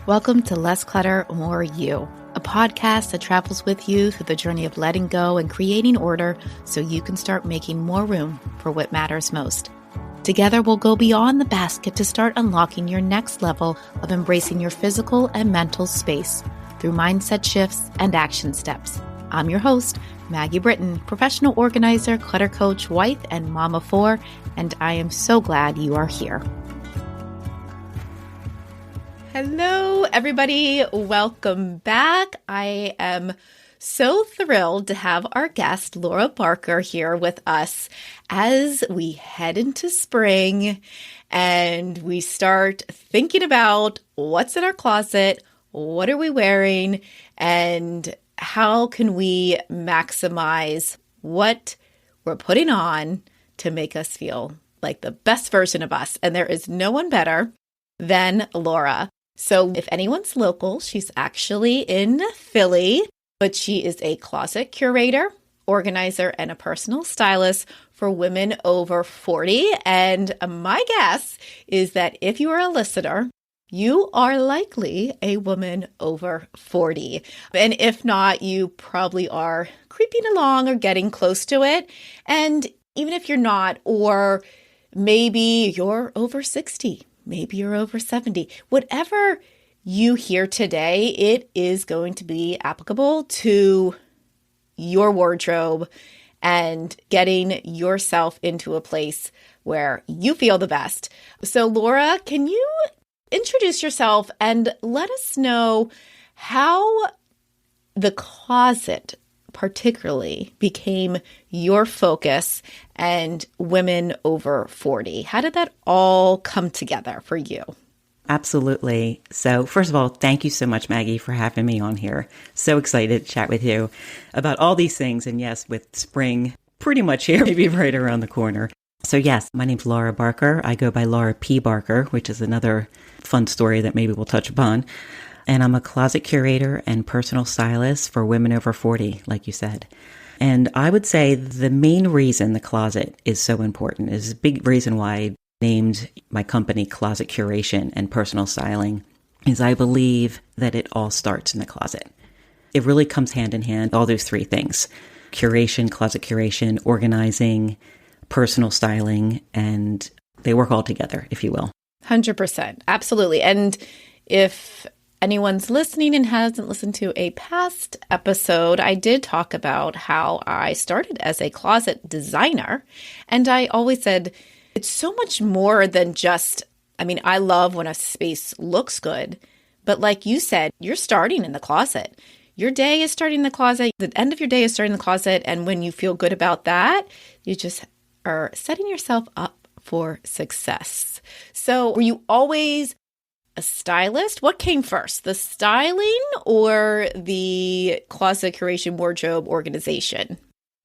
Welcome to Less Clutter, More You, a podcast that travels with you through the journey of letting go and creating order so you can start making more room for what matters most. Together, we'll go beyond the basket to start unlocking your next level of embracing your physical and mental space through mindset shifts and action steps. I'm your host, Maggie Britton, professional organizer, clutter coach, wife, and mom of four, and I am so glad you are here. Hello, everybody. Welcome back. I am so thrilled to have our guest, Laura Barker, here with us as we head into spring and we start thinking about what's in our closet, what are we wearing, and how can we maximize what we're putting on to make us feel like the best version of us. And there is no one better than Laura. So if anyone's local, she's actually in Philly, but she is a closet curator, organizer, and a personal stylist for women over 40. And my guess is that if you are a listener, you are likely a woman over 40. And if not, you probably are creeping along or getting close to it. And even if you're not, or maybe you're over 60. Maybe you're over 70. Whatever you hear today, it is going to be applicable to your wardrobe and getting yourself into a place where you feel the best. So Laura, can you introduce yourself and let us know how the closet particularly became your focus and women over 40? How did that all come together for you? Absolutely. So first of all, thank you so much, Maggie, for having me on here. So excited to chat with you about all these things. And yes, with spring pretty much here, maybe right around the corner. So yes, my name's Laura Barker. I go by Laura P. Barker, which is another fun story that maybe we'll touch upon. And I'm a closet curator and personal stylist for women over 40, like you said. And I would say the main reason the closet is so important is a big reason why I named my company Closet Curation and Personal Styling is I believe that it all starts in the closet. It really comes hand in hand, all those three things: curation, closet curation, organizing, personal styling, and they work all together, if you will. 100%. Absolutely. And if anyone's listening and hasn't listened to a past episode, I did talk about how I started as a closet designer. And I always said, it's so much more than just, I love when a space looks good, but like you said, you're starting in the closet. Your day is starting in the closet. The end of your day is starting in the closet. And when you feel good about that, you just are setting yourself up for success. So were you always a stylist? What came first, the styling or the closet curation wardrobe organization?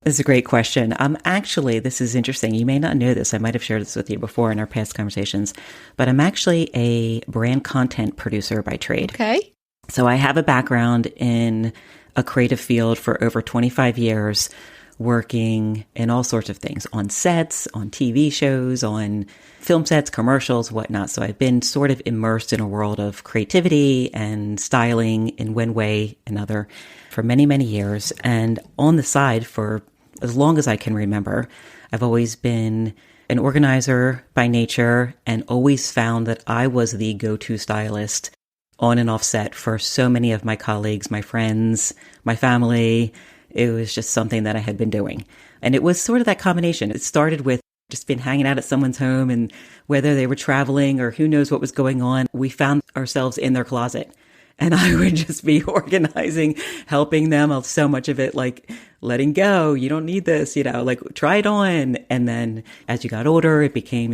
This is a great question. This is interesting. You may not know this. I might have shared this with you before in our past conversations, but I'm actually a brand content producer by trade. Okay. So I have a background in a creative field for over 25 years, working in all sorts of things, on sets, on TV shows, on film sets, commercials, whatnot. So I've been sort of immersed in a world of creativity and styling in one way or another for many, many years. And on the side, for as long as I can remember, I've always been an organizer by nature and always found that I was the go-to stylist on and off set for so many of my colleagues, my friends, my family. It was just something that I had been doing. And it was sort of that combination. It started with just been hanging out at someone's home, and whether they were traveling or who knows what was going on, we found ourselves in their closet. And I would just be organizing, helping them. So much of it like letting go. You don't need this, like try it on. And then as you got older, it became,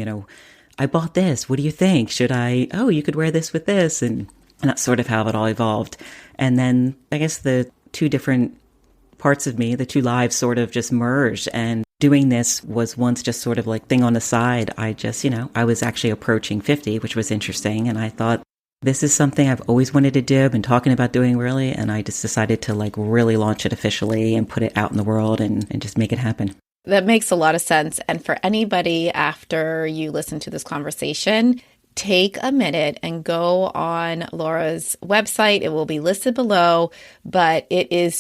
I bought this. What do you think? Should I? Oh, you could wear this with this. And that's sort of how it all evolved. And then I guess the two different parts of me, the two lives sort of just merged. And doing this was once just sort of like thing on the side. I just, I was actually approaching 50, which was interesting. And I thought, this is something I've always wanted to do, been talking about doing really. And I just decided to like really launch it officially and put it out in the world and just make it happen. That makes a lot of sense. And for anybody after you listen to this conversation, take a minute and go on Laura's website. It will be listed below, but it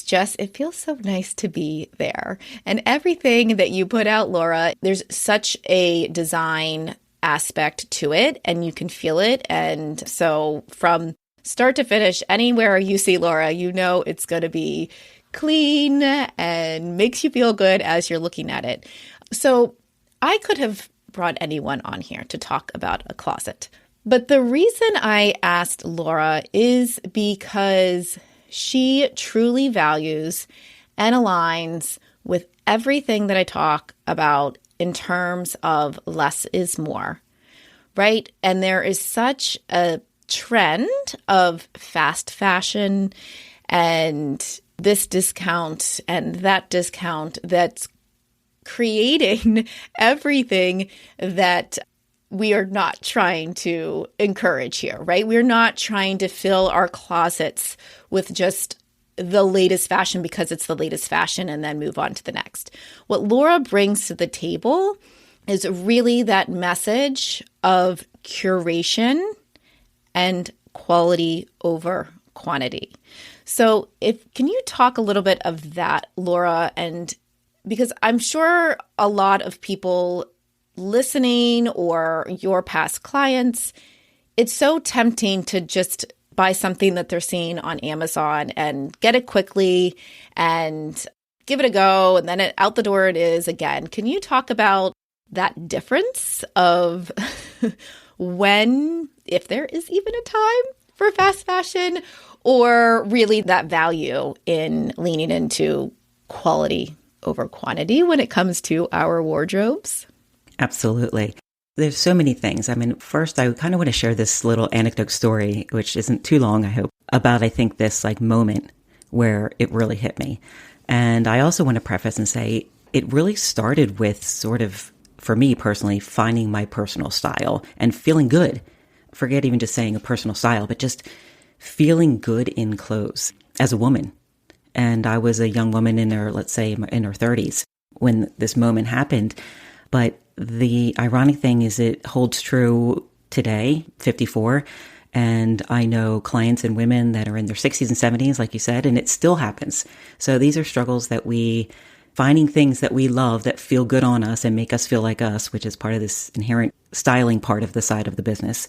feels so nice to be there. And everything that you put out, Laura, there's such a design aspect to it, and you can feel it. And so from start to finish, anywhere you see Laura, you know it's going to be clean and makes you feel good as you're looking at it. So I could have brought anyone on here to talk about a closet. But the reason I asked Laura is because she truly values and aligns with everything that I talk about in terms of less is more, right? And there is such a trend of fast fashion and this discount and that discount that's creating everything that we are not trying to encourage here, right? We're not trying to fill our closets with just the latest fashion because it's the latest fashion and then move on to the next. What Laura brings to the table is really that message of curation and quality over quantity. So can you talk a little bit of that, Laura? And because I'm sure a lot of people listening or your past clients, it's so tempting to just buy something that they're seeing on Amazon and get it quickly and give it a go, and then out the door it is again. Can you talk about that difference of if there is even a time for fast fashion, or really that value in leaning into quality over quantity when it comes to our wardrobes? Absolutely. There's so many things. I mean, first, I kind of want to share this little anecdote story, which isn't too long, I hope, about, I think, this moment where it really hit me. And I also want to preface and say it really started with sort of, for me personally, finding my personal style and feeling good. Forget even just saying a personal style, but just feeling good in clothes as a woman. And I was a young woman in her 30s when this moment happened. But the ironic thing is it holds true today, 54. And I know clients and women that are in their 60s and 70s, like you said, and it still happens. So these are struggles that finding things that we love that feel good on us and make us feel like us, which is part of this inherent styling part of the side of the business,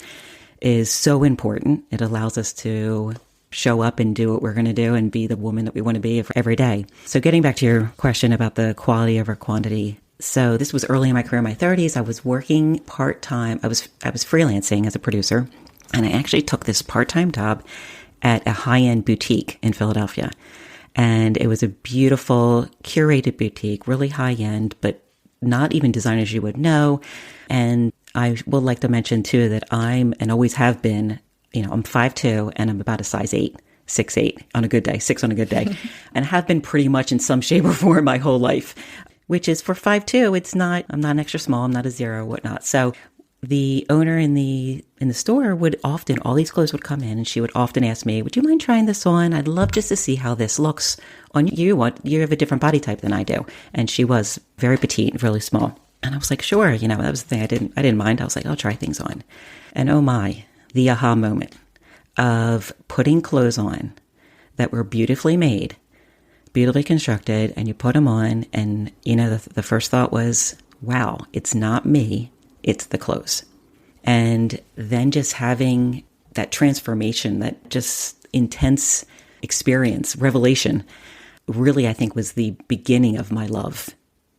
is so important. It allows us to show up and do what we're going to do and be the woman that we want to be every day. So getting back to your question about the quality over quantity. So this was early in my career, in my 30s. I was working part-time. I was freelancing as a producer, and I actually took this part-time job at a high-end boutique in Philadelphia. And it was a beautiful, curated boutique, really high-end, but not even designers you would know. And I would like to mention, too, that I'm, and always have been, I'm 5'2", and I'm about a size 8, 6'8", on a good day, 6 on a good day, and have been pretty much in some shape or form my whole life, which is for 5'2", I'm not an extra small, I'm not a zero, whatnot. So the owner in the store would often, all these clothes would come in, and she would often ask me, would you mind trying this on? I'd love just to see how this looks on you. You have a different body type than I do. And she was very petite, really small. And I was like, sure, that was the thing. I didn't mind. I was like, I'll try things on. And oh my, the aha moment of putting clothes on that were beautifully made, beautifully constructed, and you put them on, and the first thought was, wow, it's not me, it's the clothes. And then just having that transformation, that just intense experience, revelation, really I think was the beginning of my love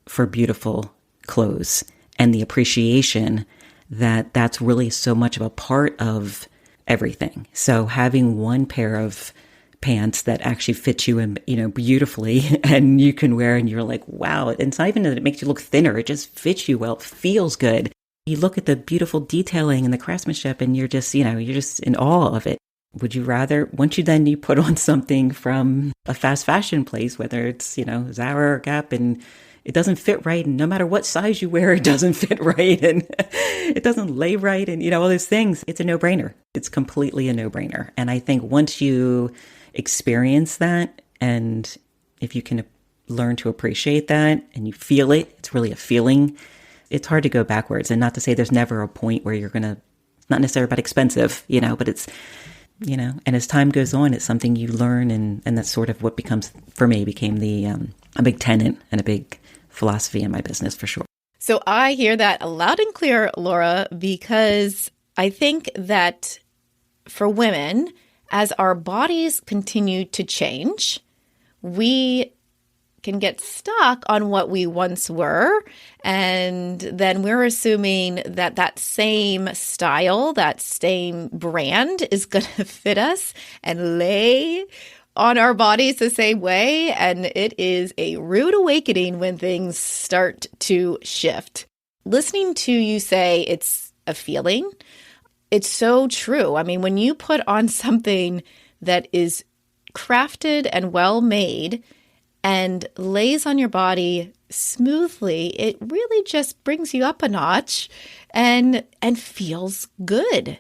for beautiful clothes and the appreciation that that's really so much of a part of everything. So having one pair of pants that actually fit you in, beautifully, and you can wear, and you're like, wow. And it's not even that it makes you look thinner. It just fits you well. It feels good. You look at the beautiful detailing and the craftsmanship, and you're just in awe of it. Would you rather, once you put on something from a fast fashion place, whether it's, Zara or Gap, and it doesn't fit right, and no matter what size you wear, it doesn't fit right, and it doesn't lay right, and, all those things, it's a no-brainer. It's completely a no-brainer. And I think once you experience that, and if you can learn to appreciate that, and you feel it, it's really a feeling, it's hard to go backwards. And not to say there's never a point where you're going to not necessarily about expensive, but it's, and as time goes on, it's something you learn. And that's sort of what became a big tenet and a big philosophy in my business for sure. So I hear that loud and clear, Laura, because I think that for women, as our bodies continue to change, we can get stuck on what we once were. And then we're assuming that that same style, that same brand is going to fit us and lay on our bodies the same way. And it is a rude awakening when things start to shift. Listening to you say it's a feeling, it's so true. I mean, when you put on something that is crafted and well made and lays on your body smoothly, it really just brings you up a notch and feels good.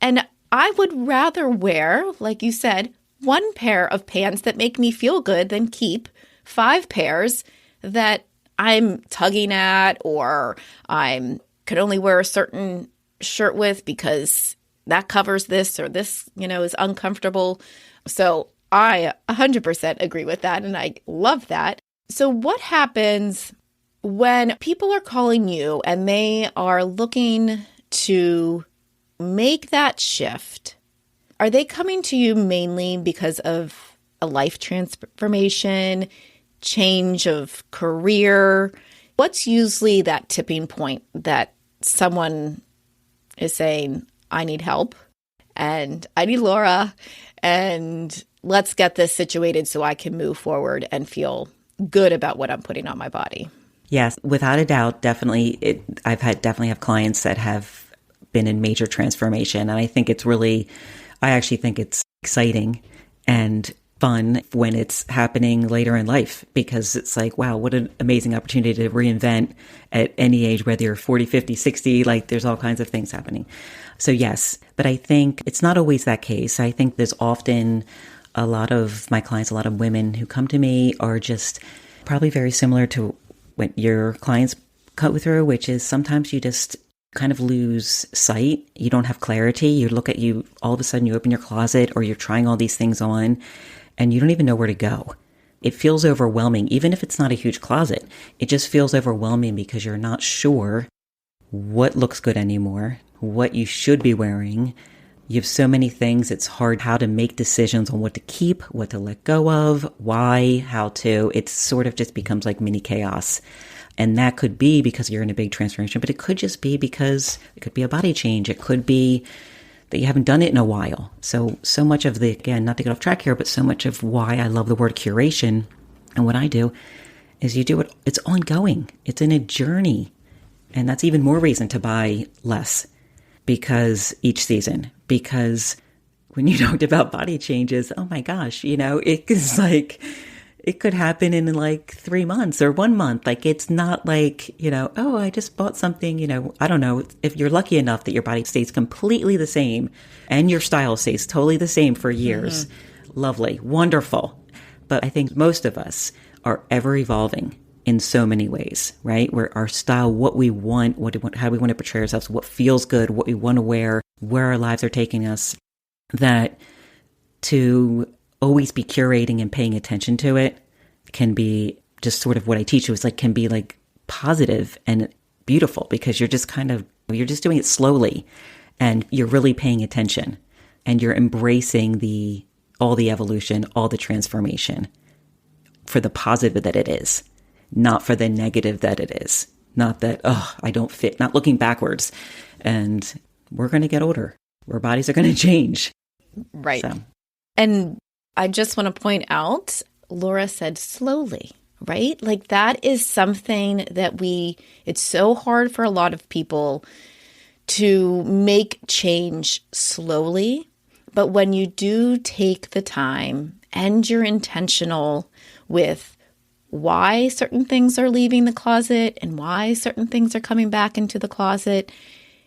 And I would rather wear, like you said, one pair of pants that make me feel good than keep 5 pairs that I'm tugging at, or I could only wear a certain shirt with because that covers this, or this, is uncomfortable. So I 100% agree with that, and I love that. So what happens when people are calling you and they are looking to make that shift? Are they coming to you mainly because of a life transformation, change of career? What's usually that tipping point that someone is saying, I need help and I need Laura, and let's get this situated so I can move forward and feel good about what I'm putting on my body? Yes, without a doubt, definitely. Definitely have clients that have been in major transformation. And I actually think it's exciting and fun when it's happening later in life, because it's like, wow, what an amazing opportunity to reinvent at any age, whether you're 40, 50, 60, like there's all kinds of things happening. So yes, but I think it's not always that case. I think there's often a lot of my clients, a lot of women who come to me are just probably very similar to what your clients go through, which is sometimes you just kind of lose sight. You don't have clarity. You all of a sudden you open your closet or you're trying all these things on and you don't even know where to go. It feels overwhelming, even if it's not a huge closet. It just feels overwhelming because you're not sure what looks good anymore, what you should be wearing. You have so many things. It's hard how to make decisions on what to keep, what to let go of, why, how to. It sort of just becomes like mini chaos. And that could be because you're in a big transformation, but it could just be because it could be a body change. It could be that you haven't done it in a while. So much of again, not to get off track here, but so much of why I love the word curation and what I do is you do it. It's ongoing. It's in a journey. And that's even more reason to buy less because each season, because when you talked about body changes, oh my gosh, it is like, it could happen in like 3 months or 1 month. Like, it's not like, oh, I just bought something, I don't know. If you're lucky enough that your body stays completely the same and your style stays totally the same for years, lovely, wonderful. But I think most of us are ever evolving in so many ways, right? Where our style, what we want, how we want to portray ourselves, what feels good, what we want to wear, where our lives are taking us, that to always be curating and paying attention to it can be just sort of what I teach you is like, can be like positive and beautiful because you're just doing it slowly and you're really paying attention and you're embracing all the evolution, all the transformation for the positive that it is, not for the negative that it is. Not that, oh, I don't fit, not looking backwards. And we're going to get older. Our bodies are going to change. Right. So. And I just want to point out, Laura said slowly, right? Like that is something that it's so hard for a lot of people to make change slowly. But when you do take the time and you're intentional with why certain things are leaving the closet and why certain things are coming back into the closet,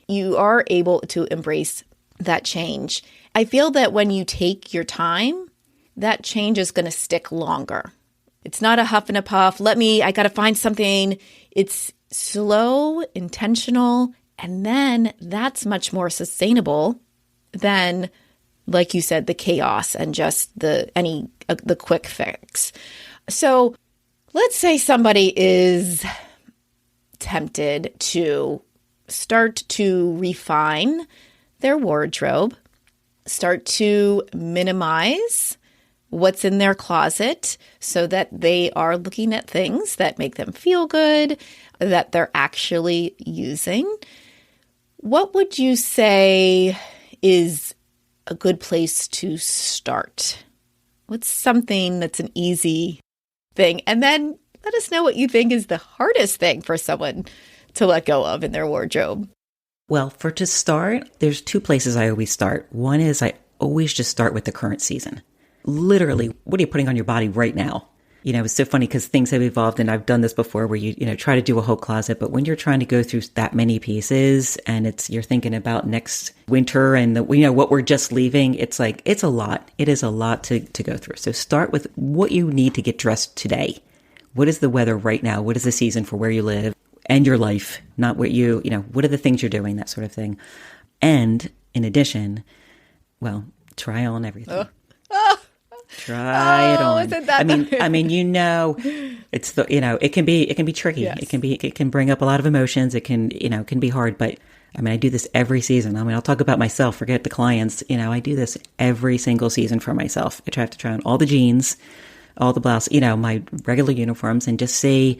you are able to embrace that change. I feel that when you take your time, that change is going to stick longer. It's not a huff and a puff. I got to find something. It's slow, intentional, And then that's much more sustainable than, like you said, the chaos and just the quick fix. So let's say somebody is tempted to start to refine their wardrobe, start to minimize what's in their closet so that they are looking at things that make them feel good, that they're actually using. What would you say is a good place to start? What's something that's an easy thing? And then let us know what you think is the hardest thing for someone to let go of in their wardrobe. Well, to start, there's two places I always start. One is I always just start with the current season. Literally, what are you putting on your body right now? It's so funny because things have evolved, and I've done this before where you try to do a whole closet, but when you're trying to go through that many pieces and you're thinking about next winter and what we're just leaving, it's a lot. It is a lot to go through. So start with what you need to get dressed today. What is the weather right now? What is the season for where you live and your life? Not what what are the things you're doing, that sort of thing. And in addition, well, try on everything. Try it on. Isn't that it's it can be tricky. Yes. It can bring up a lot of emotions. It can be hard, but I do this every season. I'll talk about myself, forget the clients. I do this every single season for myself. I have to try on all the jeans, all the blouse, my regular uniforms, and just see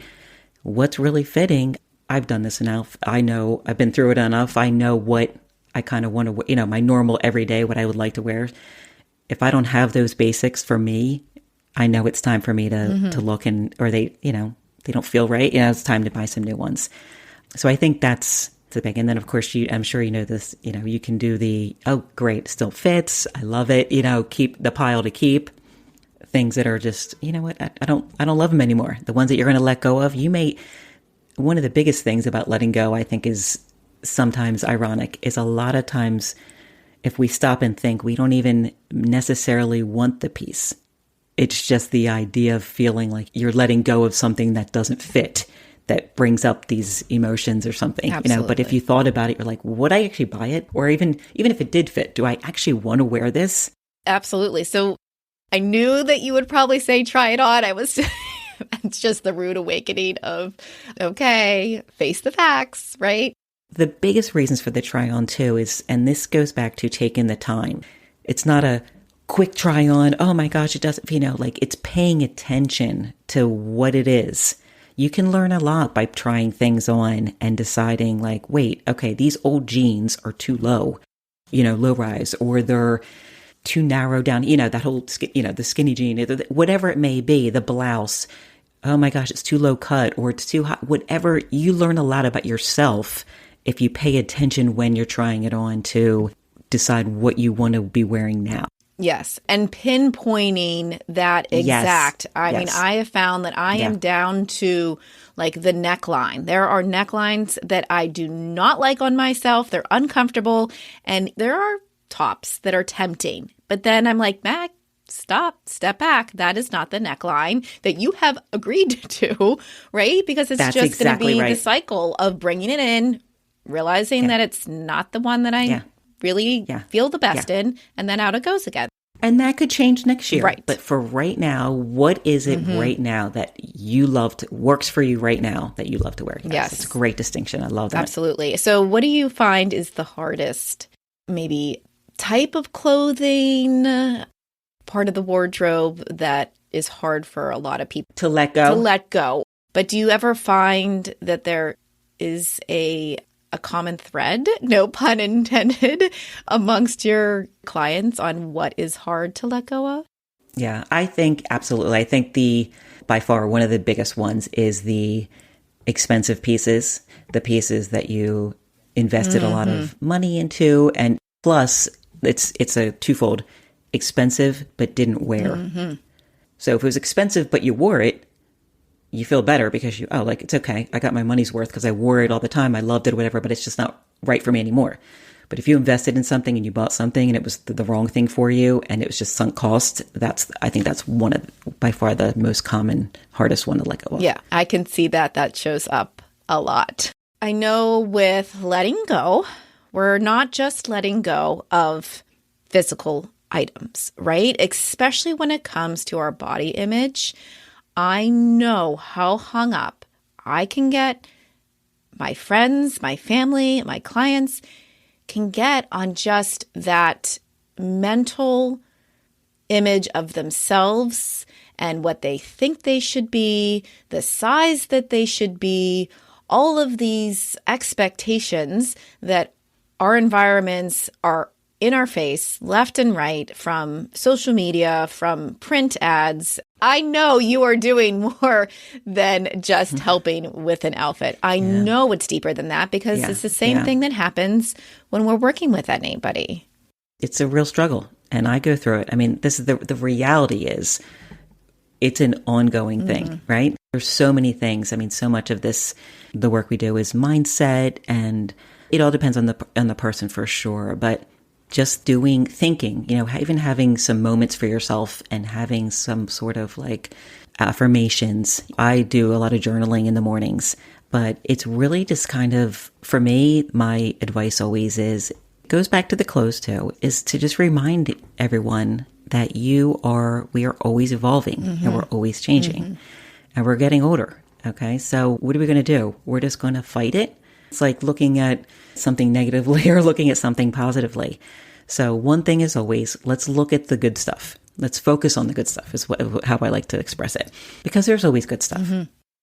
what's really fitting. I've done this enough. I know I've been through it enough. I know what I kind of want to, my normal everyday, what I would like to wear. If I don't have those basics for me, I know it's time for me to look or they don't feel right. It's time to buy some new ones. So I think that's the big. And then of course, I'm sure you know this, you can do oh, great, still fits. I love it. Keep the pile to keep. Things that are just, I don't love them anymore. The ones that you're going to let go of, one of the biggest things about letting go, I think, is sometimes ironic, is a lot of times if we stop and think, we don't even necessarily want the piece. It's just the idea of feeling like you're letting go of something that doesn't fit, that brings up these emotions or something. Absolutely. But if you thought about it, you're like, would I actually buy it? Or even if it did fit, do I actually want to wear this? Absolutely. So I knew that you would probably say try it on. It's just the rude awakening of, okay, face the facts, right? The biggest reasons for the try on too is, and this goes back to taking the time. It's not a quick try on. Oh my gosh, it doesn't, it's paying attention to what it is. You can learn a lot by trying things on and deciding wait, okay, these old jeans are too low, low rise, or they're too narrow down, that whole, the skinny jean, whatever it may be, the blouse. Oh my gosh, it's too low cut or it's too high, whatever. You learn a lot about yourself if you pay attention when you're trying it on to decide what you want to be wearing now. Yes. And pinpointing that exact. Yes. I have found that I am down to the neckline. There are necklines that I do not like on myself. They're uncomfortable. And there are tops that are tempting. But then I'm like, Mac, step back. That is not the neckline that you have agreed to, right? Because it's just exactly going to be right. the cycle of bringing it in, realizing that it's not the one that I really feel the best in, and then out it goes again. And that could change next year. Right. But for right now, what is it right now that you love works for you right now that you love to wear? Yes. It's a great distinction. I love that. Absolutely. So what do you find is the hardest, maybe type of clothing, part of the wardrobe that is hard for a lot of people to let go? But do you ever find that there is a common thread, no pun intended, amongst your clients on what is hard to let go of? Yeah, I think absolutely. I think by far one of the biggest ones is the expensive pieces, the pieces that you invested a lot of money into, and plus it's a twofold: expensive but didn't wear. So if it was expensive but you wore it, you feel better because it's okay. I got my money's worth because I wore it all the time. I loved it or whatever, but it's just not right for me anymore. But if you invested in something and you bought something and it was the wrong thing for you and it was just sunk cost, I think that's one of, by far, the most common, hardest one to let go of. Yeah, I can see that shows up a lot. I know with letting go, we're not just letting go of physical items, right? Especially when it comes to our body image. I know how hung up I can get, my friends, my family, my clients can get on just that mental image of themselves and what they think they should be, the size that they should be, all of these expectations that our environments are in our face, left and right, from social media, from print ads. I know you are doing more than just helping with an outfit. I know it's deeper than that because it's the same thing that happens when we're working with anybody. It's a real struggle, and I go through it. I mean, this is the reality is it's an ongoing thing, right? There's so many things. I mean, so much of this, the work we do is mindset, and it all depends on the person for sure. But just thinking, even having some moments for yourself and having some sort of like affirmations. I do a lot of journaling in the mornings, but it's really just kind of, for me, my advice always is, it goes back to the clothes too, is to just remind everyone that we are always evolving and we're always changing and we're getting older. Okay. So what are we going to do? We're just going to fight it. It's like looking at something negatively or looking at something positively. So one thing is always, let's look at the good stuff. Let's focus on the good stuff is how I like to express it, because there's always good stuff.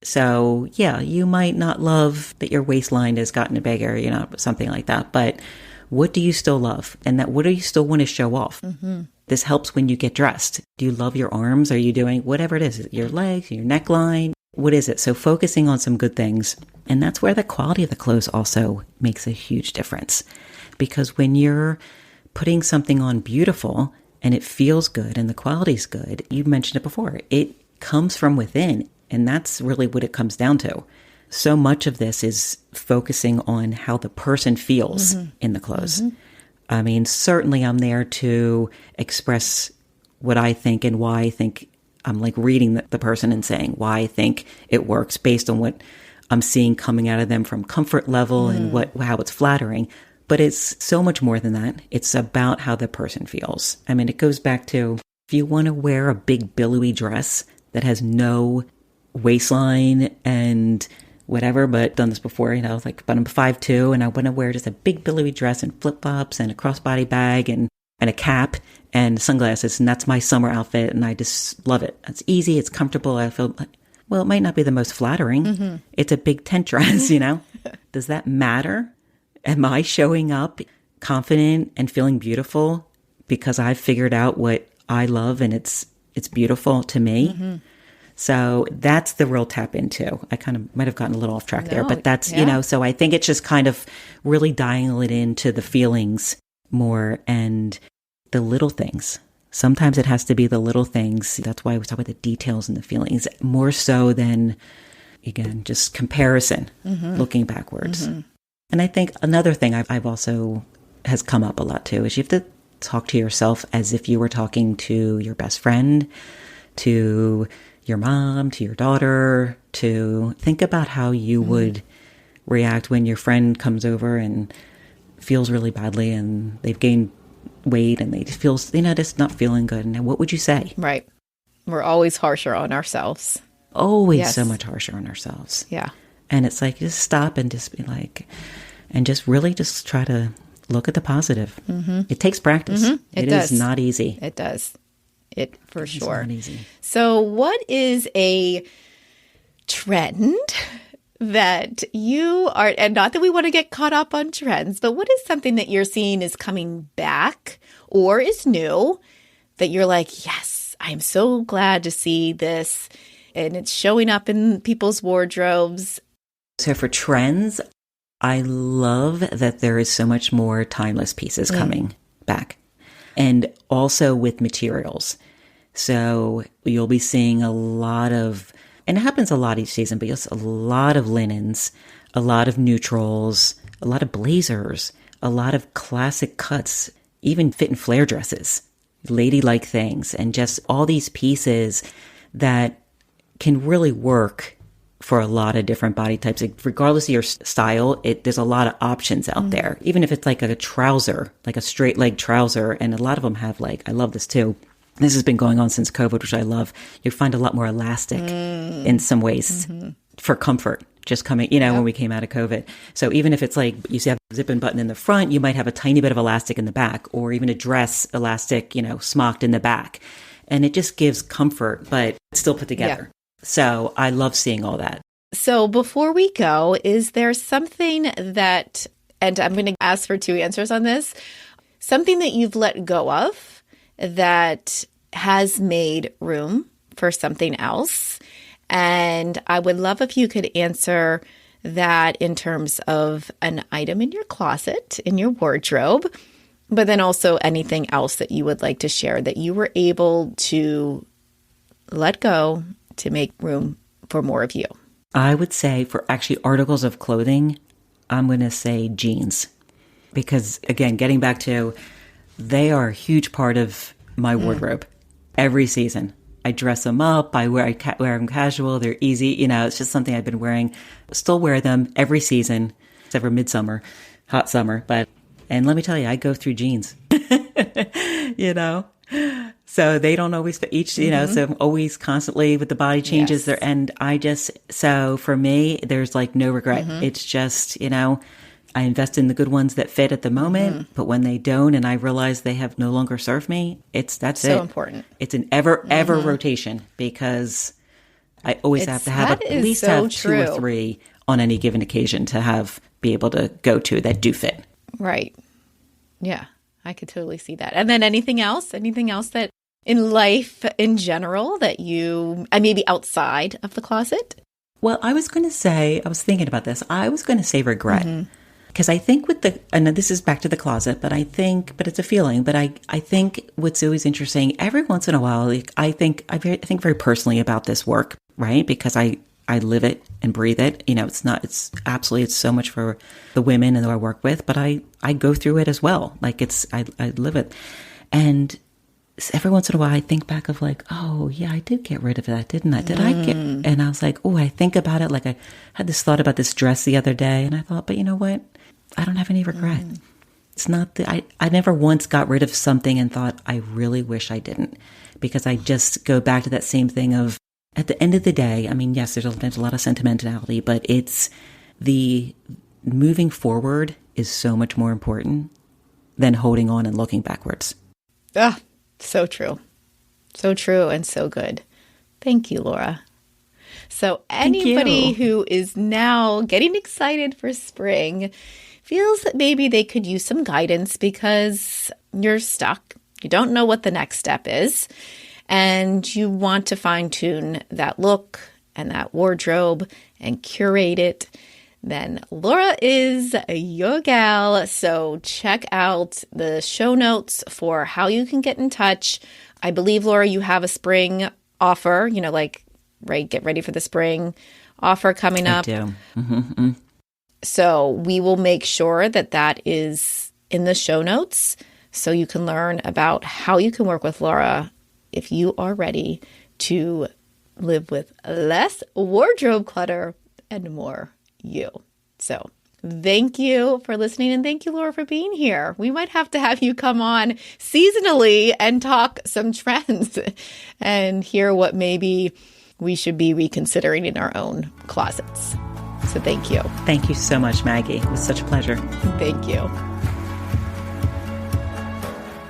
So yeah, you might not love that your waistline has gotten bigger, something like that. But what do you still love? And what do you still want to show off? This helps when you get dressed. Do you love your arms? Are you doing whatever it is? Your legs, your neckline? What is it? So focusing on some good things. And that's where the quality of the clothes also makes a huge difference. Because when you're putting something on beautiful and it feels good and the quality's good, you mentioned it before, it comes from within. And that's really what it comes down to. So much of this is focusing on how the person feels in the clothes. I mean, certainly I'm there to express what I think and why I think. I'm like reading the person and saying why I think it works based on what I'm seeing coming out of them from comfort level and how it's flattering. But it's so much more than that. It's about how the person feels. I mean, it goes back to, if you want to wear a big billowy dress that has no waistline and whatever, but I've done this before, but I'm 5'2" and I want to wear just a big billowy dress and flip-flops and a crossbody bag and a cap and sunglasses, and that's my summer outfit, and I just love it. It's easy, it's comfortable. I feel like, well, it might not be the most flattering. It's a big tent dress, Does that matter? Am I showing up confident and feeling beautiful because I've figured out what I love and it's beautiful to me? So that's the real tap into. I kind of might have gotten a little off track there, but that's, so I think it's just kind of really dialing it into the feelings more and the little things. Sometimes it has to be the little things. That's why we talk about the details and the feelings more so than, again, just comparison, looking backwards. And I think another thing I've also has come up a lot too is you have to talk to yourself as if you were talking to your best friend, to your mom, to your daughter, to think about how you would react when your friend comes over and feels really badly and they've gained weight and they just feel, just not feeling good. And what would you say? Right. We're always harsher on ourselves. Always so much harsher on ourselves. Yeah. And it's like, just stop and just be like, and just really just try to look at the positive. It takes practice. It is not easy. It does. It for sure. It's not easy. So what is a trend that you are, and not that we want to get caught up on trends, but what is something that you're seeing is coming back or is new that you're like, yes, I'm so glad to see this and it's showing up in people's wardrobes? So for trends, I love that there is so much more timeless pieces coming back, and also with materials. So you'll be seeing a lot of, and it happens a lot each season, but just a lot of linens, a lot of neutrals, a lot of blazers, a lot of classic cuts, even fit and flare dresses, ladylike things, and just all these pieces that can really work for a lot of different body types. Like, regardless of your style, there's a lot of options out there. Even if it's like a trouser, like a straight leg trouser, and a lot of them have I love this too. This has been going on since COVID, which I love. You find a lot more elastic in some ways for comfort. Just coming, when we came out of COVID. So even if it's like you have a zip-in button in the front, you might have a tiny bit of elastic in the back, or even a dress elastic, smocked in the back. And it just gives comfort, but it's still put together. Yeah. So I love seeing all that. So before we go, is there something that, and I'm going to ask for 2 answers on this, something that you've let go of that has made room for something else? And I would love if you could answer that in terms of an item in your closet, in your wardrobe, but then also anything else that you would like to share that you were able to let go to make room for more of you. I would say for actually articles of clothing, I'm going to say jeans. Because again, getting back to, they are a huge part of my wardrobe every season. I dress them up. I wear them casual. They're easy. It's just something I've been wearing. Still wear them every season, except for midsummer, hot summer. And let me tell you, I go through jeans, So they don't always fit each, so I'm always constantly with the body changes there. And so for me, there's no regret. It's just, I invest in the good ones that fit at the moment, but when they don't and I realize they have no longer served me, that's so important. It's an ever rotation, because I always have to have at least so have 2 or 3 on any given occasion to be able to go to that do fit. Right. Yeah, I could totally see that. And then anything else that in life in general that you, maybe outside of the closet? Well, I was thinking about this. I was going to say regret. Because I think and this is back to the closet, but it's a feeling, but I think what's always interesting, every once in a while, I think very personally about this work, right? Because I live it and breathe it. It's so much for the women that I work with, but I go through it as well. I live it. And every once in a while I think back of oh yeah, I did get rid of that, didn't I? And I was I think about it. I had this thought about this dress the other day, and I thought, but you know what? I don't have any regret. It's not I never once got rid of something and thought, I really wish I didn't, because I just go back to that same thing of, at the end of the day, yes, there's a lot of sentimentality, but it's the moving forward is so much more important than holding on and looking backwards. Ah, so true. So true and so good. Thank you, Laura. So anybody who is now getting excited for spring feels that maybe they could use some guidance because you're stuck. You don't know what the next step is, and you want to fine-tune that look and that wardrobe and curate it, then Laura is your gal. So check out the show notes for how you can get in touch. I believe, Laura, you have a spring offer, right, get ready for the spring offer coming up. I do. Mm-hmm. So we will make sure that is in the show notes so you can learn about how you can work with Laura if you are ready to live with less wardrobe clutter and more you. So thank you for listening, and thank you, Laura, for being here. We might have to have you come on seasonally and talk some trends and hear what maybe we should be reconsidering in our own closets. So thank you. Thank you so much, Maggie. It was such a pleasure. Thank you.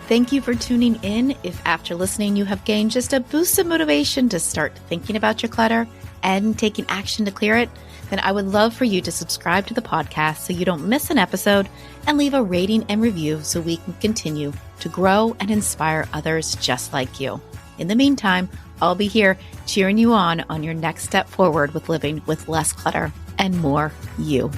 Thank you for tuning in. If after listening you have gained just a boost of motivation to start thinking about your clutter and taking action to clear it, then I would love for you to subscribe to the podcast so you don't miss an episode, and leave a rating and review so we can continue to grow and inspire others just like you. In the meantime, I'll be here cheering you on your next step forward with living with less clutter and more you.